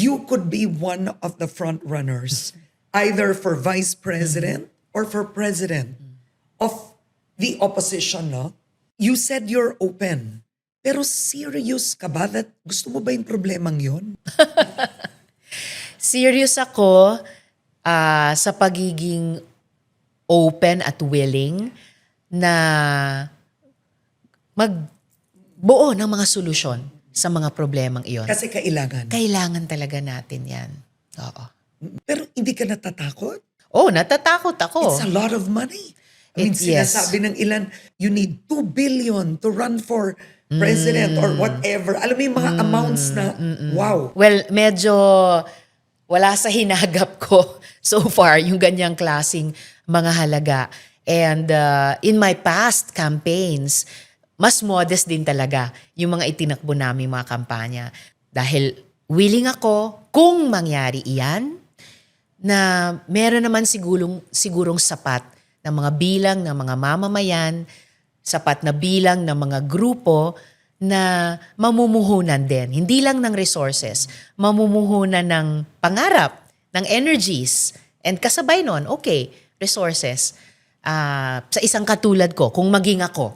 you could be one of the front runners, either for vice president or for president of the opposition, no? You said you're open. Pero serious ka ba that gusto mo ba yung problemang yun? Serious ako sa pagiging open at willing na magbuo ng mga solusyon sa mga problemang iyon. Kasi kailangan. Kailangan talaga natin yan. Oo. Pero hindi ka natatakot? Oh, natatakot ako. It's a lot of money. I mean, Yes. sinasabi ng ilan, you need 2 billion to run for president or whatever. Alam mo yung mga amounts na, wow. Well, medyo wala sa hinagap ko so far yung ganyang klaseng mga halaga. And in my past campaigns, mas modest din talaga yung mga itinakbo namin mga kampanya. Dahil willing ako kung mangyari iyan, na meron naman sigurong sapat na mga bilang ng mga mamamayan, sapat na bilang ng mga grupo na mamumuhunan din. Hindi lang ng resources, mamumuhunan ng pangarap, ng energies. And kasabay nun, okay, resources. Sa isang katulad ko, kung maging ako,